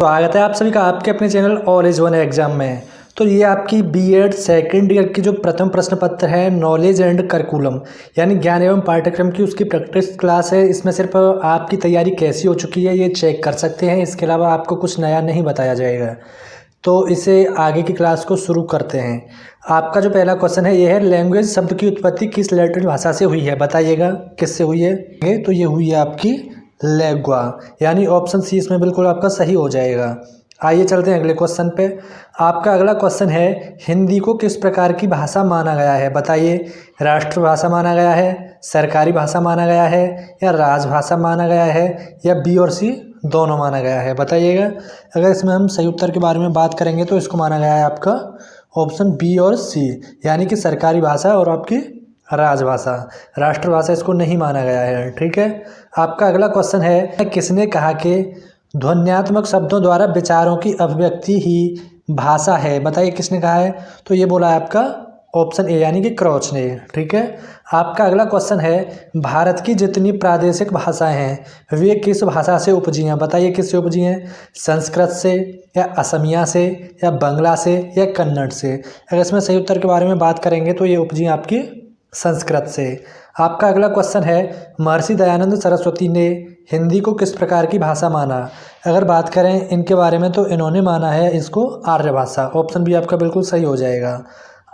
स्वागत है आप सभी का आपके अपने channel all is one exam में। तो ये आपकी बीएड सेकंड ईयर की जो प्रथम प्रश्न पत्र है नॉलेज एंड करिकुलम यानी ज्ञान एवं पाठ्यक्रम की उसकी प्रैक्टिस क्लास है। इसमें सिर्फ आपकी तैयारी कैसी हो चुकी है ये चेक कर सकते हैं, इसके अलावा आपको कुछ नया नहीं बताया जाएगा। तो इसे आगे की क्लास को शुरू करते हैं। आपका जो पहला क्वेश्चन है ये है लैंग्वेज शब्द की उत्पत्ति किस लैटिन भाषा से हुई है, बताइएगा किससे हुई है। तो ये हुई है आपकी लेग्वा, यानी ऑप्शन सी इसमें बिल्कुल आपका सही हो जाएगा। आइए चलते हैं अगले क्वेश्चन पे। आपका अगला क्वेश्चन है हिंदी को किस प्रकार की भाषा माना गया है, बताइए। राष्ट्रभाषा माना गया है, सरकारी भाषा माना गया है, या राजभाषा माना गया है, या बी और सी दोनों माना गया है, बताइएगा। अगर इसमें हम सही उत्तर के बारे में बात करेंगे तो इसको माना गया है आपका ऑप्शन बी और सी, यानी कि सरकारी भाषा और आपकी राजभाषा। राष्ट्रभाषा इसको नहीं माना गया है, ठीक है। आपका अगला क्वेश्चन है किसने कहा कि ध्वन्यात्मक शब्दों द्वारा विचारों की अभिव्यक्ति ही भाषा है, बताइए किसने कहा है। तो ये बोला है आपका ऑप्शन ए यानी कि क्रॉच ने, ठीक है। आपका अगला क्वेश्चन है भारत की जितनी प्रादेशिक भाषाएं हैं वे किस भाषा से उपजी हैं, बताइए किससे उपजी हैं। संस्कृत से, या असमिया से, या बंगला से, या कन्नड़ से। अगर इसमें सही उत्तर के बारे में बात करेंगे तो ये उपजी हैं आपकी संस्कृत से। आपका अगला क्वेश्चन है महर्षि दयानंद सरस्वती ने हिंदी को किस प्रकार की भाषा माना। अगर बात करें इनके बारे में तो इन्होंने माना है इसको आर्य भाषा, ऑप्शन बी आपका बिल्कुल सही हो जाएगा।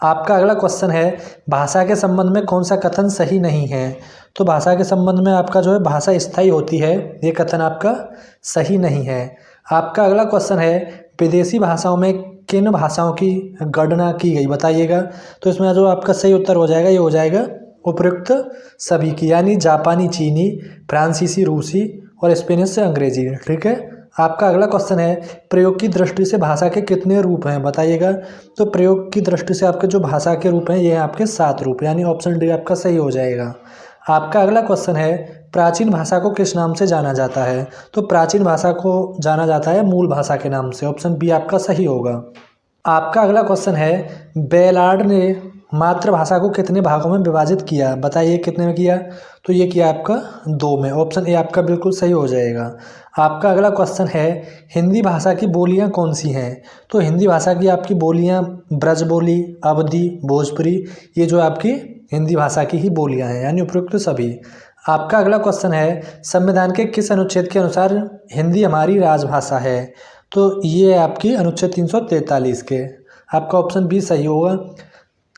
आपका अगला क्वेश्चन है भाषा के संबंध में कौन सा कथन सही नहीं है। तो भाषा के संबंध में आपका जो है भाषा स्थायी होती है, ये कथन आपका सही नहीं है। आपका अगला क्वेश्चन है विदेशी भाषाओं में किन भाषाओं की गणना की गई, बताइएगा। तो इसमें जो आपका सही उत्तर हो जाएगा ये हो जाएगा उपयुक्त सभी की, यानी जापानी, चीनी, फ्रांसीसी, रूसी और स्पेनिश से अंग्रेजी, ठीक है। आपका अगला क्वेश्चन है प्रयोग की दृष्टि से भाषा के कितने रूप हैं, बताइएगा। तो प्रयोग की दृष्टि से आपके जो भाषा के रूप हैं ये हैं आपके 7 रूप, यानी ऑप्शन डी आपका सही हो जाएगा। आपका अगला क्वेश्चन है प्राचीन भाषा को किस नाम से जाना जाता है। तो प्राचीन भाषा को जाना जाता है मूल भाषा के नाम से, ऑप्शन बी आपका सही होगा। आपका अगला क्वेश्चन है बेलार्ड ने मातृभाषा को कितने भागों में विभाजित किया, बताइए कितने में किया। तो ये किया आपका 2 में, ऑप्शन ए आपका बिल्कुल सही हो जाएगा। आपका अगला क्वेश्चन है हिंदी भाषा की बोलियां कौन सी हैं। तो हिंदी भाषा की आपकी बोलियां ब्रज बोली, अवधी, भोजपुरी, ये जो आपकी हिंदी भाषा की ही बोलियां हैं, यानी उपयुक्त सभी। आपका अगला क्वेश्चन है संविधान के किस अनुच्छेद के अनुसार हिंदी हमारी राजभाषा है। तो ये है आपकी अनुच्छेद 343 के, आपका ऑप्शन बी सही होगा।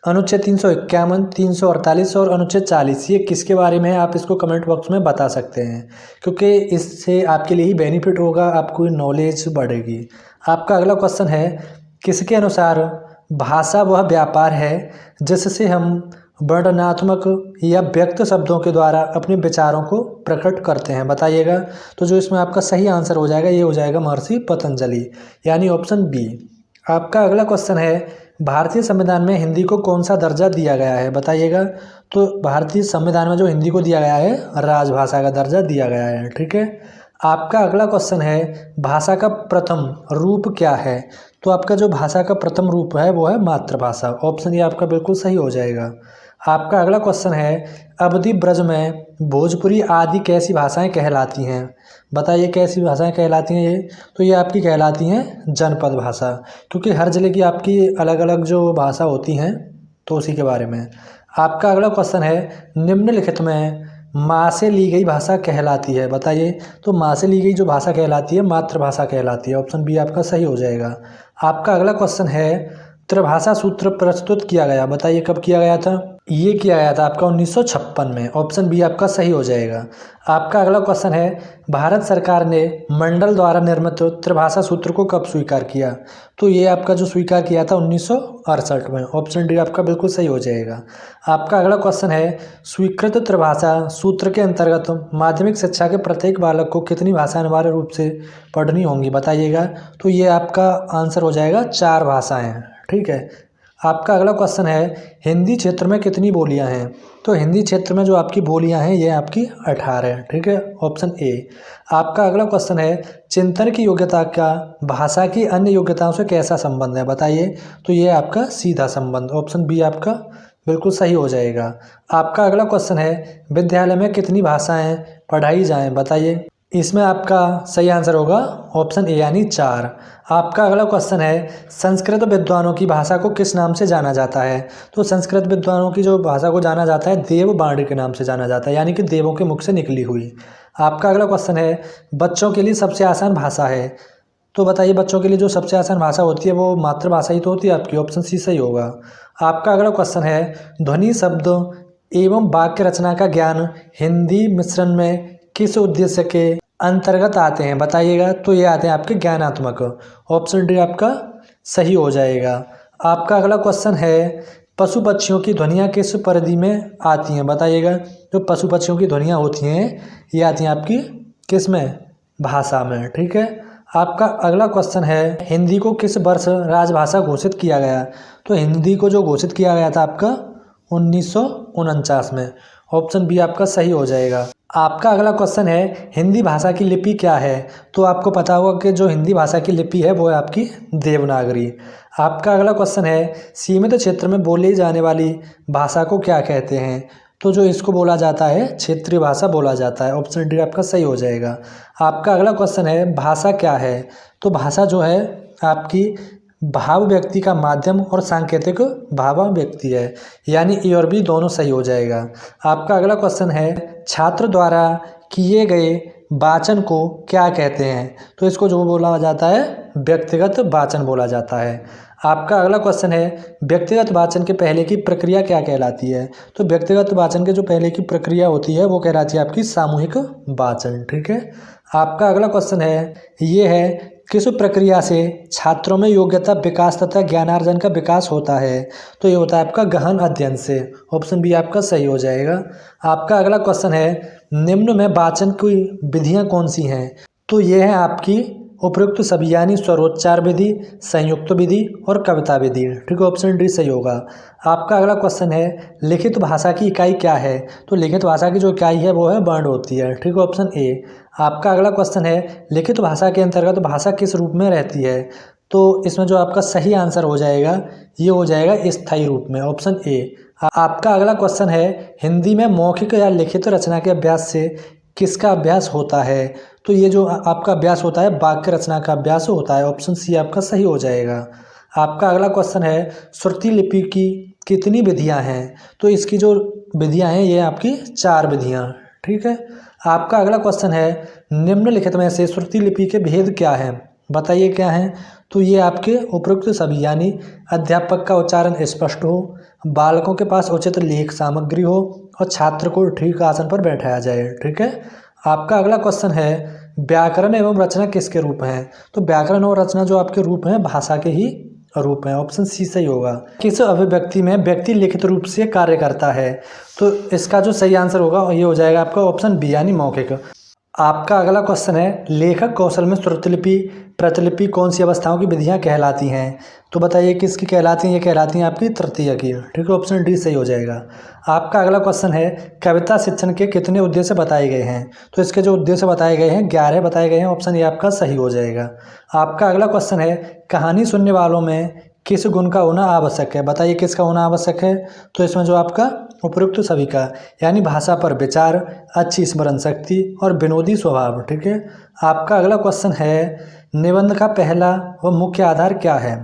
अनुच्छेद 351, 348 और अनुच्छेद 40 ये किसके बारे में है, आप इसको कमेंट बॉक्स में बता सकते हैं, क्योंकि इससे आपके लिए ही बेनिफिट होगा, आपको नॉलेज बढ़ेगी। आपका अगला क्वेश्चन है किसके अनुसार भाषा वह व्यापार है जिससे हम वर्णनात्मक या व्यक्त शब्दों के द्वारा अपने विचारों को प्रकट करते हैं, बताइएगा। तो जो इसमें आपका सही आंसर हो जाएगा ये हो जाएगा महर्षि पतंजलि, यानी ऑप्शन बी। आपका अगला क्वेश्चन है भारतीय संविधान में हिंदी को कौन सा दर्जा दिया गया है, बताइएगा। तो भारतीय संविधान में जो हिंदी को दिया गया है राजभाषा का दर्जा दिया गया है, ठीक है। आपका अगला क्वेश्चन है भाषा का प्रथम रूप क्या है। तो आपका जो भाषा का प्रथम रूप है वो है मातृभाषा, ऑप्शन ये आपका बिल्कुल सही हो जाएगा। आपका अगला क्वेश्चन है अवधि ब्रज में भोजपुरी आदि कैसी भाषाएं कहलाती हैं, बताइए कैसी भाषाएं कहलाती हैं ये। तो ये आपकी कहलाती हैं जनपद भाषा, क्योंकि हर जिले की आपकी अलग अलग जो भाषा होती हैं, तो उसी के बारे में। आपका अगला क्वेश्चन है निम्नलिखित में माँ से ली गई भाषा कहलाती है, बताइए। तो माँ से ली गई जो भाषा कहलाती है मातृभाषा कहलाती है, ऑप्शन बी आपका सही हो जाएगा। आपका अगला क्वेश्चन है त्रिभाषा सूत्र प्रस्तुत किया गया, बताइए कब किया गया था। ये किया गया था आपका 1956 में, ऑप्शन बी आपका सही हो जाएगा। आपका अगला क्वेश्चन है भारत सरकार ने मंडल द्वारा निर्मित त्रिभाषा सूत्र को कब स्वीकार किया। तो ये आपका जो स्वीकार किया था 1968 में, ऑप्शन डी आपका बिल्कुल सही हो जाएगा। आपका अगला क्वेश्चन है स्वीकृत त्रिभाषा सूत्र के अंतर्गत माध्यमिक शिक्षा के प्रत्येक बालक को कितनी भाषाएं अनिवार्य रूप से पढ़नी होंगी, बताइएगा। तो ये आपका आंसर हो जाएगा 4 भाषाएं, ठीक है। आपका अगला क्वेश्चन है हिंदी क्षेत्र में कितनी बोलियां हैं। तो हिंदी क्षेत्र में जो आपकी बोलियां हैं ये आपकी 18 है, ठीक है, ऑप्शन ए। आपका अगला क्वेश्चन है चिंतन की योग्यता का भाषा की अन्य योग्यताओं से कैसा संबंध है, बताइए। तो ये आपका सीधा संबंध, ऑप्शन बी आपका बिल्कुल सही हो जाएगा। आपका अगला क्वेश्चन है विद्यालय में कितनी भाषाएं पढ़ाई जाएं, बताइए। इसमें आपका सही आंसर होगा ऑप्शन ए यानी 4। आपका अगला क्वेश्चन है, संस्कृत विद्वानों की भाषा को किस नाम से जाना जाता है? तो संस्कृत विद्वानों की जो भाषा को जाना जाता है देववाणी के नाम से जाना जाता है, यानी कि देवों के मुख से निकली हुई। आपका अगला क्वेश्चन है, बच्चों के लिए सबसे आसान भाषा है? तो बताइए बच्चों के लिए जो सबसे आसान भाषा होती है वो मातृभाषा ही तो होती है आपकी, ऑप्शन सी सही होगा। आपका अगला क्वेश्चन है, ध्वनि शब्द एवं वाक्य रचना का ज्ञान हिंदी मिश्रण में किस उद्देश्य के अंतर्गत आते हैं? बताइएगा। तो ये आते हैं आपके ज्ञानात्मक, ऑप्शन डी आपका सही हो जाएगा। आपका अगला क्वेश्चन है, पशु पक्षियों की ध्वनियाँ किस परिधि में आती हैं? बताइएगा। जो पशु पक्षियों की ध्वनियाँ होती हैं ये आती हैं आपकी किस में? भाषा में। ठीक है। आपका अगला क्वेश्चन है, हिंदी को किस वर्ष राजभाषा घोषित किया गया? तो हिंदी को जो घोषित किया गया था आपका 1949 में, ऑप्शन बी आपका सही हो जाएगा। आपका अगला क्वेश्चन है, हिंदी भाषा की लिपि क्या है? तो आपको पता होगा कि जो हिंदी भाषा की लिपि है वो है आपकी देवनागरी। आपका अगला क्वेश्चन है, सीमित क्षेत्र में बोली जाने वाली भाषा को क्या कहते हैं? तो जो इसको बोला जाता है क्षेत्रीय भाषा बोला जाता है, ऑप्शन डी आपका सही हो जाएगा। आपका अगला क्वेश्चन है, भाषा क्या है? तो भाषा जो है आपकी भाव व्यक्ति का माध्यम और सांकेतिक भाव व्यक्ति है, यानी ए और बी दोनों सही हो जाएगा। आपका अगला क्वेश्चन है, छात्र द्वारा किए गए वाचन को क्या कहते हैं? तो इसको जो बोला जाता है व्यक्तिगत वाचन बोला जाता है। आपका अगला क्वेश्चन है, व्यक्तिगत वाचन के पहले की प्रक्रिया क्या कहलाती है? तो व्यक्तिगत वाचन के जो पहले की प्रक्रिया होती है वो कहलाती है आपकी सामूहिक वाचन। ठीक है। आपका अगला क्वेश्चन है, ये है, किस प्रक्रिया से छात्रों में योग्यता विकास तथा ज्ञानार्जन का विकास होता है? तो ये होता है आपका गहन अध्ययन से, ऑप्शन बी आपका सही हो जाएगा। आपका अगला क्वेश्चन है, निम्न में वाचन की विधियां कौन सी हैं? तो ये है आपकी उपयुक्त सभी, यानी स्वरोच्चार विधि, संयुक्त विधि और कविता विधि। ठीक है, ऑप्शन डी सही होगा। आपका अगला क्वेश्चन है, लिखित भाषा की इकाई क्या है? तो लिखित भाषा की जो इकाई है वो है वर्ण होती है। ठीक है, ऑप्शन ए। आपका अगला क्वेश्चन है, लिखित भाषा के अंतर्गत भाषा किस रूप में रहती है? तो इसमें जो आपका सही आंसर हो जाएगा ये हो जाएगा स्थायी रूप में, ऑप्शन ए। आपका अगला क्वेश्चन है, हिंदी में मौखिक या लिखित रचना के अभ्यास से किसका अभ्यास होता है? तो ये जो आपका अभ्यास होता है वाक्य रचना का अभ्यास होता है, ऑप्शन सी आपका सही हो जाएगा। आपका अगला क्वेश्चन है, श्रुति लिपि की कितनी विधियां हैं? तो इसकी जो विधियां हैं ये आपकी 4 विधियां। ठीक है। आपका अगला क्वेश्चन है, निम्नलिखित में से श्रुति लिपि के भेद क्या हैं? बताइए क्या हैं? तो ये आपके उपयुक्त सभी, यानी अध्यापक का उच्चारण स्पष्ट हो, बालकों के पास उचित लेख सामग्री हो और छात्र को ठीक आसन पर बैठाया जाए। ठीक है। आपका अगला क्वेश्चन है, व्याकरण एवं रचना किसके रूप हैं? तो व्याकरण और रचना जो आपके रूप हैं भाषा के ही रूप हैं, ऑप्शन सी सही होगा। किस अभिव्यक्ति में व्यक्ति लिखित रूप से कार्य करता है? तो इसका जो सही आंसर होगा ये हो जाएगा आपका ऑप्शन बी यानी मौखिक। आपका अगला क्वेश्चन है, लेखक कौशल में श्रुतिलिपि प्रतिलिपि कौन सी अवस्थाओं की विधियां कहलाती हैं? तो बताइए किसकी कहलाती हैं? ये कहलाती हैं आपकी तृतीय की। ठीक है, ऑप्शन डी सही हो जाएगा। आपका अगला क्वेश्चन है, कविता शिक्षण के कितने उद्देश्य बताए गए हैं? तो इसके जो उद्देश्य बताए गए हैं 11 बताए गए हैं, ऑप्शन ए आपका सही हो जाएगा। आपका अगला क्वेश्चन है, कहानी सुनने वालों में किस गुण का होना आवश्यक है? बताइए किसका होना आवश्यक है? तो इसमें जो आपका उपयुक्त सभी का, यानी भाषा पर विचार, अच्छी स्मरण शक्ति और विनोदी स्वभाव। ठीक है। आपका अगला क्वेश्चन है, निबंध का पहला व मुख्य आधार क्या है?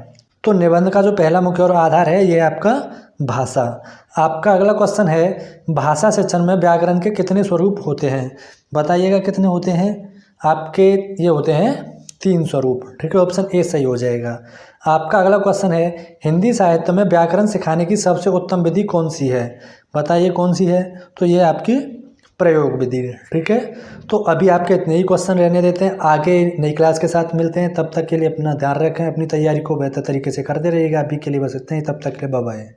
तो निबंध का जो पहला मुख्य और आधार है ये आपका भाषा। आपका अगला क्वेश्चन है, भाषा शिक्षण में व्याकरण के कितने स्वरूप होते हैं? बताइएगा कितने होते हैं? आपके ये होते हैं 3 स्वरूप। ठीक है, ऑप्शन ए सही हो जाएगा। आपका अगला क्वेश्चन है, हिंदी साहित्य में व्याकरण सिखाने की सबसे उत्तम विधि कौन सी है? बताइए कौन सी है? तो ये आपकी प्रयोग विधि। ठीक है। तो अभी आपके इतने ही क्वेश्चन रहने देते हैं, आगे नई क्लास के साथ मिलते हैं। तब तक के लिए अपना ध्यान रखें, अपनी तैयारी को बेहतर तरीके से करते रहिएगा। अभी के लिए बस इतना ही, तब तक के लिए बाय बाय।